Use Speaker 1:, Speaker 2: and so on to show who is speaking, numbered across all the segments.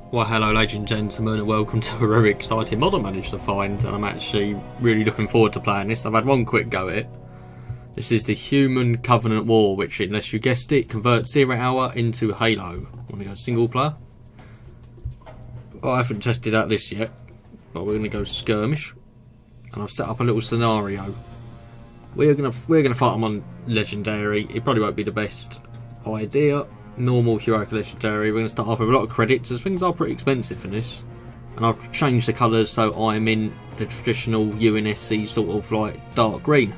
Speaker 1: Well, hello ladies and gentlemen, and welcome to a very exciting mod I managed to find, and I'm actually really looking forward to playing this. I've had one quick go at it. This is the Human Covenant War, which, unless you guessed it, converts 0 Hour into Halo. Want to go single player? Well, I haven't tested out this yet, but we're going to go skirmish, and I've set up a little scenario. We're gonna fight them on legendary. It probably won't be the best idea. Normal, heroic, legendary. We're going to start off with a lot of credits, as things are pretty expensive for this. And I've changed the colours so I'm in the traditional UNSC sort of like dark green.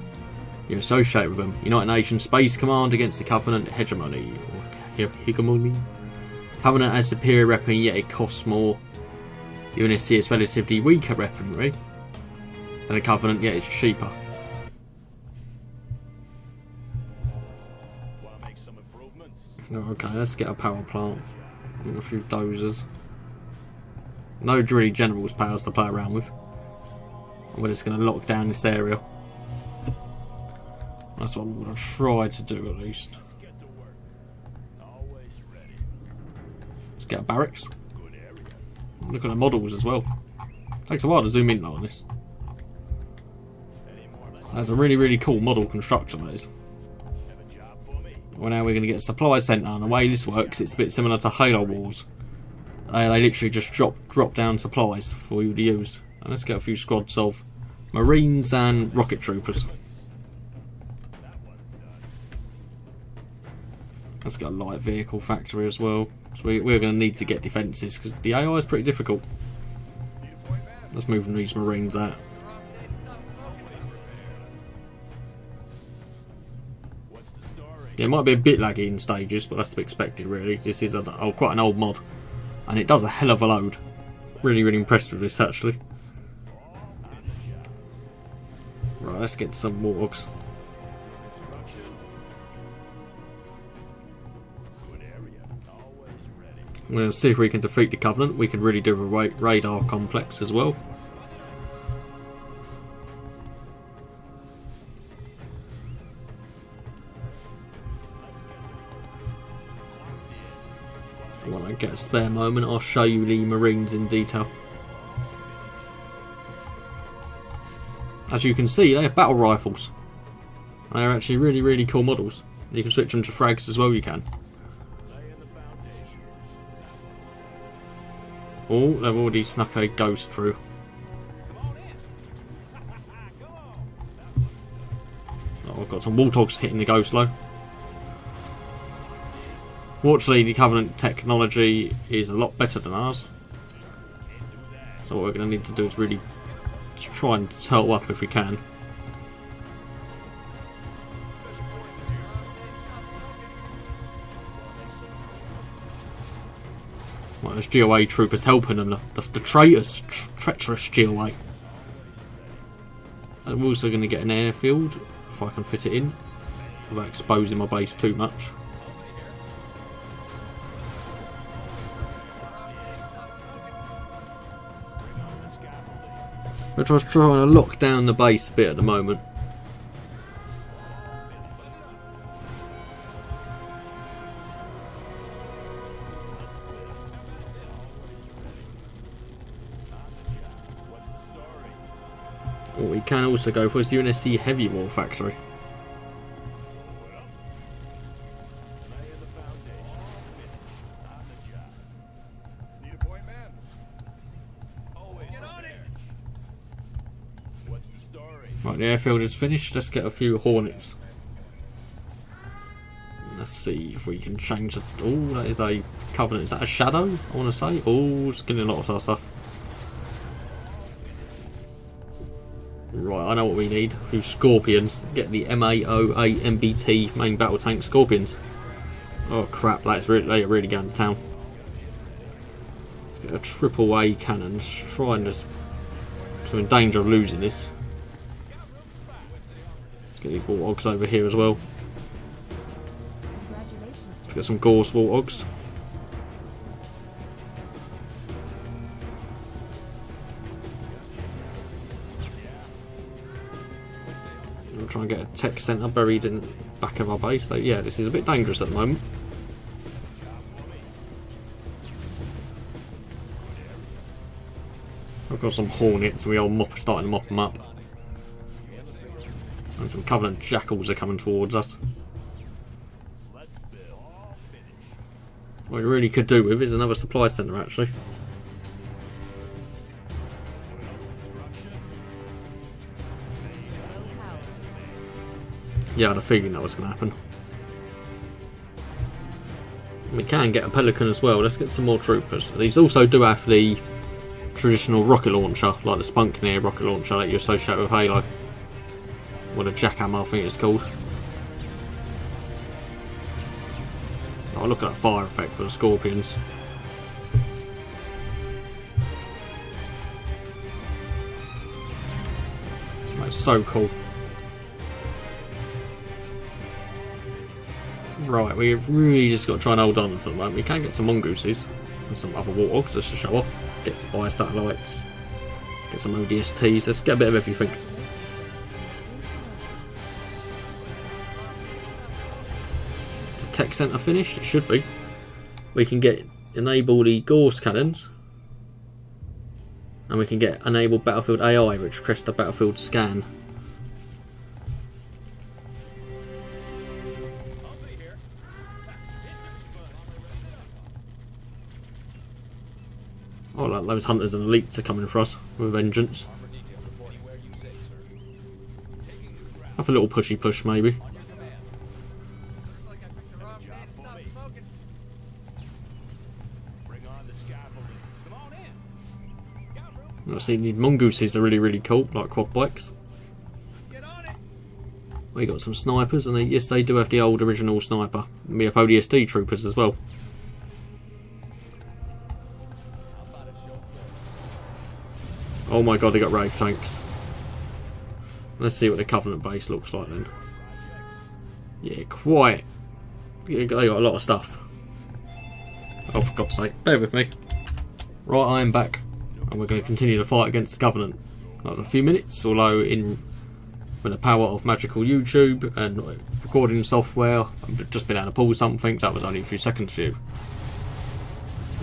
Speaker 1: You associate with them. United Nations Space Command against the Covenant hegemony. Or hegemony. Covenant has superior weaponry, yet it costs more. UNSC is relatively weaker weaponry than a Covenant, yet it's cheaper. Okay, let's get a power plant and a few dozers. No really generals powers to play around with. And we're just going to lock down this area. That's what I'm going to try to do at least. Let's get a barracks. Look at the models as well. Takes a while to zoom in though on this. That's a really cool model construction, that is. Well, now we're going to get a supply centre, and the way this works, it's a bit similar to Halo Wars. They literally just drop down supplies for you to use. And let's get a few squads of Marines and Rocket Troopers. Let's get a light vehicle factory as well. So we're going to need to get defences, because the AI is pretty difficult. Let's move these Marines out. Yeah, it might be a bit laggy in stages, but that's to be expected really. This is quite an old mod, and it does a hell of a load. Really impressed with this actually. Right, let's get some warthogs. We're going to see if we can defeat the Covenant. We can really do a radar complex as well. When I get a spare moment, I'll show you the Marines in detail. As you can see, they have battle rifles. They are actually really cool models. You can switch them to frags as well, you can. Oh, they've already snuck a ghost through. Oh, I've got some warthogs hitting the ghost though. Fortunately, the Covenant technology is a lot better than ours. So what we're going to need to do is really try and turtle up if we can. Well, there's GOA troopers helping them, the traitors, treacherous GOA. And we're also going to get an airfield, if I can fit it in, without exposing my base too much. We're just trying to lock down the base a bit at the moment. What we can also go for is the UNSC Heavy War Factory. Right, the airfield is finished. Let's get a few Hornets. Let's see if we can change it. Oh, that is a Covenant. Is that a Shadow? I want to say. Oh, it's getting a lot of our stuff. Right, I know what we need. A few Scorpions. Get the MAOA MBT main battle tank Scorpions. Oh crap, they're really going to town. Let's get a triple A cannon. Try and just. I'm in danger of losing this. Let's get these warthogs over here as well. Let's get some Gorse warthogs. We'll try and get a tech centre buried in the back of our base. So yeah, this is a bit dangerous at the moment. I've got some Hornets, we are starting to mop them up. And some Covenant Jackals are coming towards us. What we really could do with is another supply centre, actually. Yeah, I had a feeling that was going to happen. We can get a Pelican as well. Let's get some more troopers. These also do have the traditional rocket launcher, like the Spunkneer rocket launcher that you associate with Halo. Or the Jackhammer, I think it's called. Oh, look at that fire effect for the Scorpions. That's so cool. Right, we've really just got to try and hold on for the moment. We can get some mongooses and some other warthogs just to show off. Get spy satellites. Get some ODSTs. Let's get a bit of everything. Is the tech centre finished? It should be. We can enable the Gauss cannons. And we can get enable battlefield AI, which requests the battlefield scan. Oh, like those hunters and elites are coming for us with a vengeance. Have a little pushy push, maybe. I've seen the mongooses are really cool, like quad bikes. We got some snipers, and yes, they do have the old original sniper. We have ODST troopers as well. Oh my god, they got Wraith tanks. Let's see what the Covenant base looks like then. Yeah, quite. Yeah, they got a lot of stuff. Oh, for God's sake, bear with me. Right, I am back. And we're going to continue the fight against the Covenant. That was a few minutes, although with the power of magical YouTube and recording software, I've just been able to pull something. That was only a few seconds for you.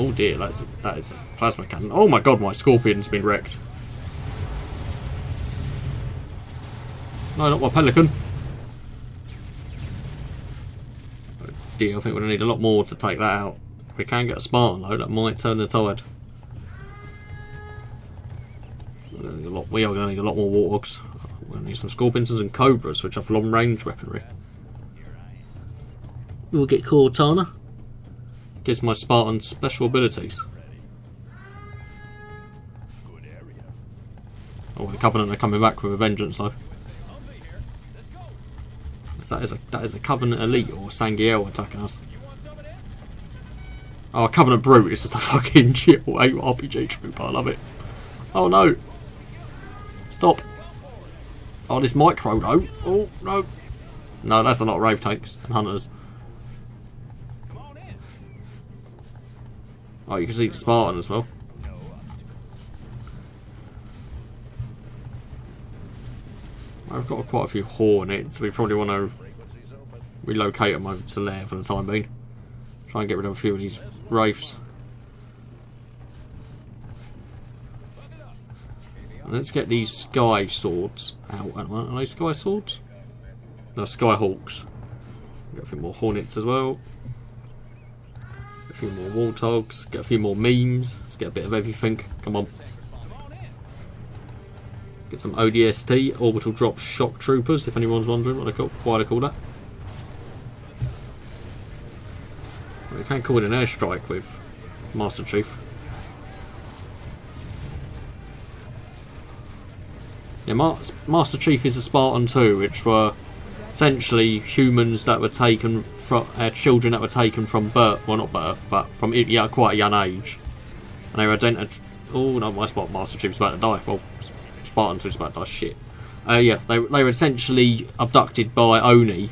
Speaker 1: Oh dear, that is a plasma cannon. Oh my god, my Scorpion's been wrecked. No, not my Pelican. Oh dear, I think we're going to need a lot more to take that out. If we can get a Spartan though, that might turn the tide. We are going to need a lot more Warthogs. We're going to need some Scorpions and Cobras, which have long range weaponry. We'll get Cortana. Gives my Spartan special abilities. Oh, the Covenant are coming back with a vengeance though. That is a Covenant elite or Sangiel attacking us. Oh, Covenant Brute is just a fucking chill RPG trooper. I love it. Oh no! Stop! Oh, this micro though. Oh no! No, that's a lot of Wraith tanks and hunters. Oh, you can see the Spartan as well. I've got quite a few Hornets. We probably want to relocate them over to there for the time being. Try and get rid of a few of these Wraiths. And let's get these Sky Swords out. Are they Sky Swords? No, Sky Hawks. Get a few more Hornets as well. A few more Warthogs. Get a few more memes. Let's get a bit of everything. Come on. Get some ODST, Orbital Drop Shock Troopers, if anyone's wondering why they call that. We can call it an airstrike with Master Chief. Yeah, Master Chief is a Spartan too, which were essentially humans that were taken from children that were taken from birth, well not birth, but from quite a young age, and they were identified. Oh no, my Master Chief's about to die. Well, Spartans was about to die. Shit. Yeah, they were essentially abducted by Oni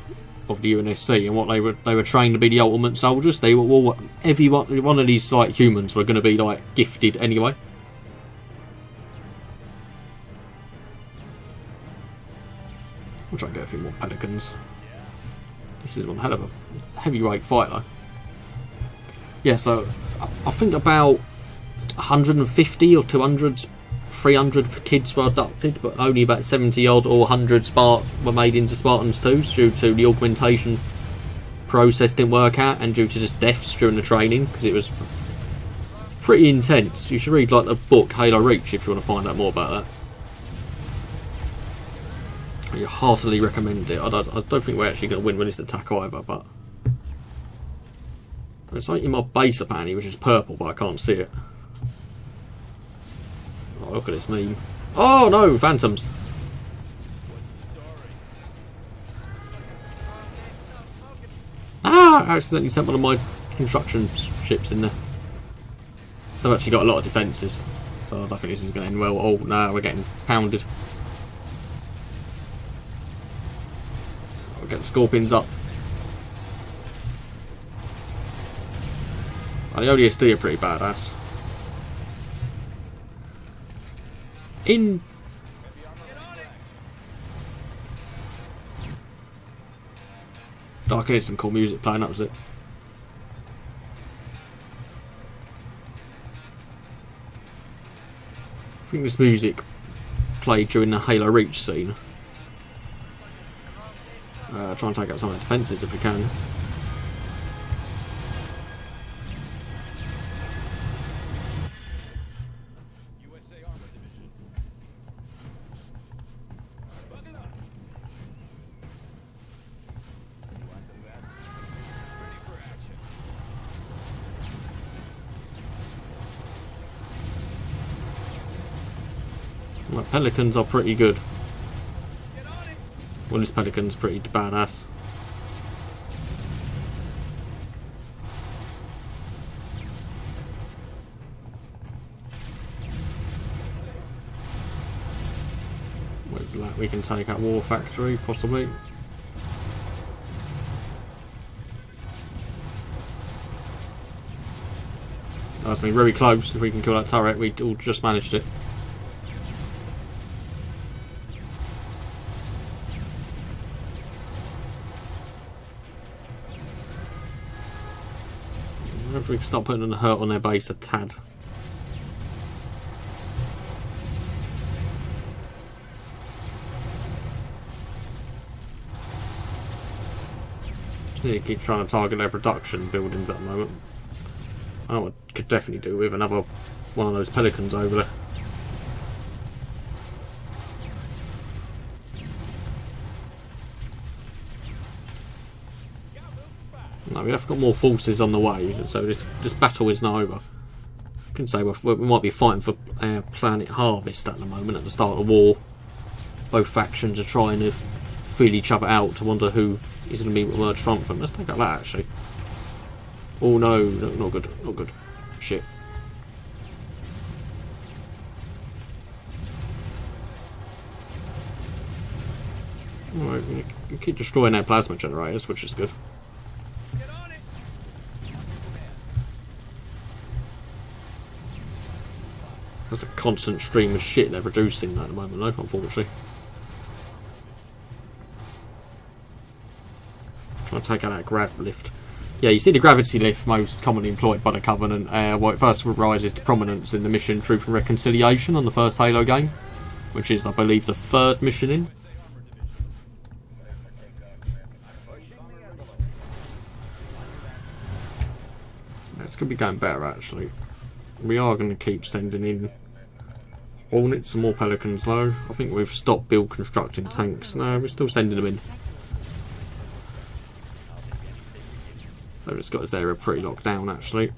Speaker 1: of the UNSC, and what they were trained to be the ultimate soldiers. They were all, every one of these like humans were going to be like gifted anyway. We'll try and get a few more Pelicans. This is one hell of a heavyweight fight though. Yeah, so I think about 150 or 200 300 kids were abducted, but only about 70 odd or 100 were made into Spartans 2s due to the augmentation process didn't work out and due to just deaths during the training, because it was pretty intense. You should read like the book Halo Reach if you want to find out more about that. I heartily recommend it. I don't think we're actually going to win with this attack either, but there's something in my base apparently which is purple, but I can't see it. Oh, look at this meme. Oh no, phantoms. Ah, I accidentally sent one of my construction ships in there. They've actually got a lot of defences, so I don't think this is going to end well. Oh no, we're getting pounded. We'll get the scorpions up. Oh, the ODSD are pretty badass. In I can hear some cool music playing, that was it. I think this music played during the Halo Reach scene. Try and take out some of the defences if we can. My pelicans are pretty good. Well, this pelican's pretty badass. Where's that? We can take out War Factory, possibly. That's very close. If we can kill that turret, we all just managed it. If we can start putting a hurt on their base a tad. Just need to keep trying to target their production buildings at the moment. I know what I could definitely do with another one of those pelicans over there. No, we have got more forces on the way, so this battle isn't over. I can say we might be fighting for Planet Harvest at the moment, at the start of the war. Both factions are trying to feel each other out to wonder who is going to be more triumphant. Let's take out that actually. Oh no, not good, not good. Shit. Alright, we keep destroying their plasma generators, which is good. That's a constant stream of shit they're producing at the moment, though, unfortunately. Trying to take out that grav lift. Yeah, you see the gravity lift most commonly employed by the Covenant. Well, it first rises to prominence in the mission Truth and Reconciliation on the first Halo game, which is, I believe, the 3rd mission in. It's going to be going better, actually. We are going to keep sending in Hornets, some more Pelicans though. I think we've stopped build constructing tanks. No, we're still sending them in. They've just got this area pretty locked down actually.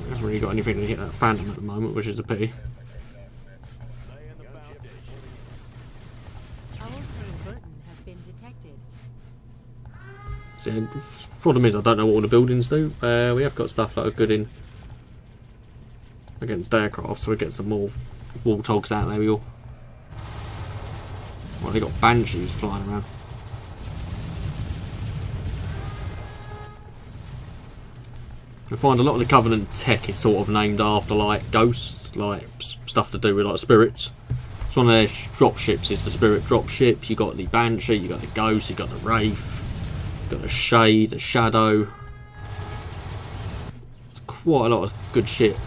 Speaker 1: Haven't really got anything to hit that Phantom at the moment, which is a pity. So, the problem is I don't know what all the buildings do. We have got stuff that are good in against aircraft, so we get some more warthogs out there. We all. Well, they got banshees flying around. You find a lot of the Covenant tech is sort of named after like ghosts, like stuff to do with like spirits. So one of their drop ships is the Spirit drop ship. You got the Banshee, you got the Ghost, you got the Wraith, you got the Shade, the Shadow. Quite a lot of good shit.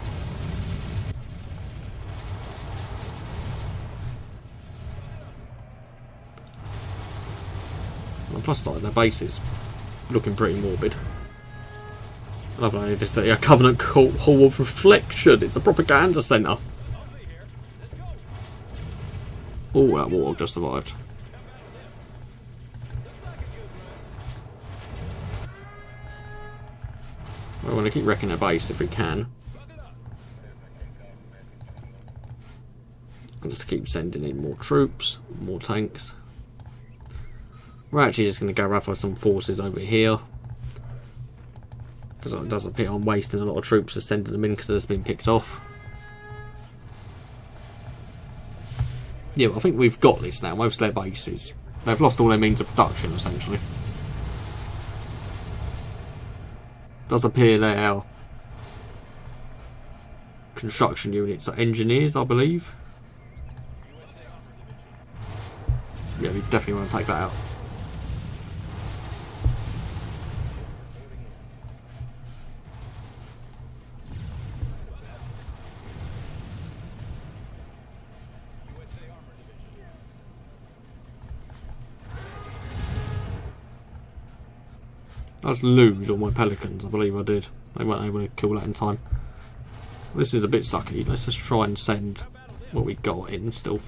Speaker 1: And plus, like, their base is looking pretty morbid. I love how this a Covenant Hall of Reflection. It's a propaganda centre. Oh, that warthog just survived. I want to keep wrecking their base if we can. And just keep sending in more troops, more tanks. We're actually just going to go raffle some forces over here. Because it does appear I'm wasting a lot of troops just sending them in because they've been picked off. Yeah, I think we've got this now. Most of their bases. They've lost all their means of production, essentially. Does appear their construction units are engineers, I believe. Yeah, we definitely want to take that out. I just lose all my pelicans, I believe I did. They weren't able to kill that in time. This is a bit sucky. Let's just try and send what we got in still.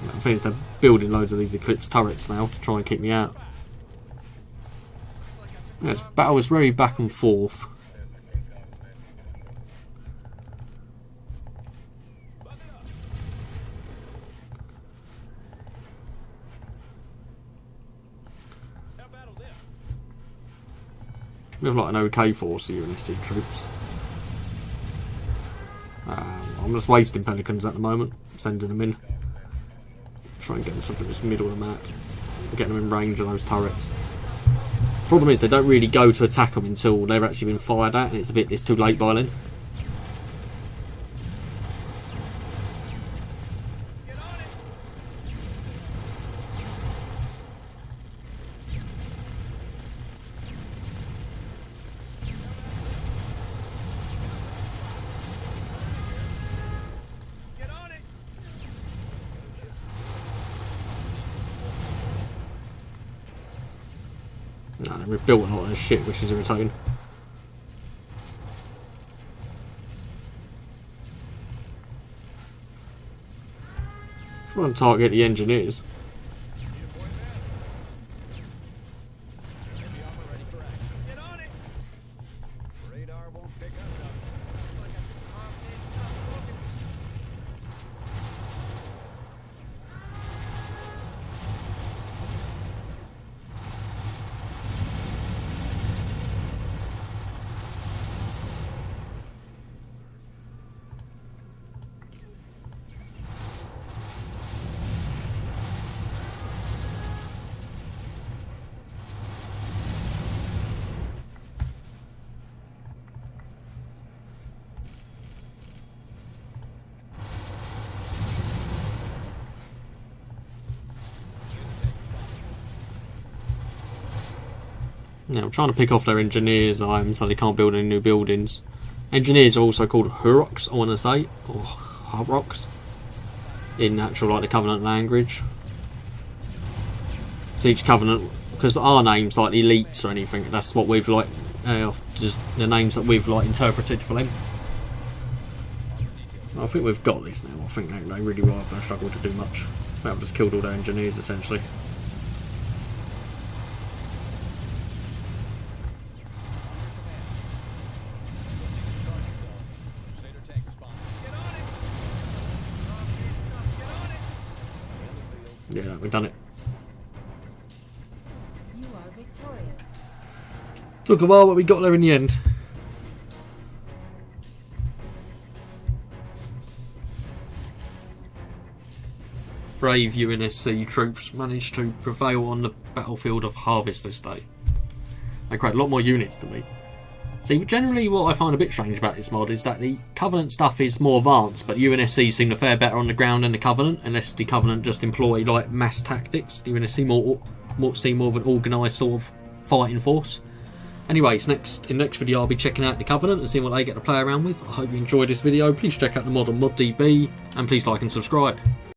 Speaker 1: The thing is, they're building loads of these Eclipse turrets now to try and keep me out. Yeah, this battle is very back and forth. We have like an OK force of UNSC troops. I'm just wasting pelicans at the moment, sending them in. Try and get them something that's middle of the map. Get them in range of those turrets. Problem is they don't really go to attack them until they've actually been fired at, and it's too late by then. No, we've built a lot of this shit, which is irritating. Try and target the engineers. Yeah, I'm trying to pick off their engineers so they can't build any new buildings. Engineers are also called Huroks, I want to say, or Huroks, in actual like the Covenant language. So each Covenant, because our names like the elites or anything, that's what we've like, just the names that we've like interpreted for them. I think we've got this now. I think they really are going to struggle to do much. I've just killed all their engineers essentially. Yeah, we've done it.
Speaker 2: You are victorious.
Speaker 1: Took a while, but we got there in the end. Brave UNSC troops managed to prevail on the battlefield of Harvester's Day. They create a lot more units than me. See, generally what I find a bit strange about this mod is that the Covenant stuff is more advanced, but UNSC seem to fare better on the ground than the Covenant, unless the Covenant just employ like mass tactics. The UNSC seem more of an organised sort of fighting force. Anyways, in the next video I'll be checking out the Covenant and seeing what they get to play around with. I hope you enjoyed this video. Please check out the mod on ModDB, and please like and subscribe.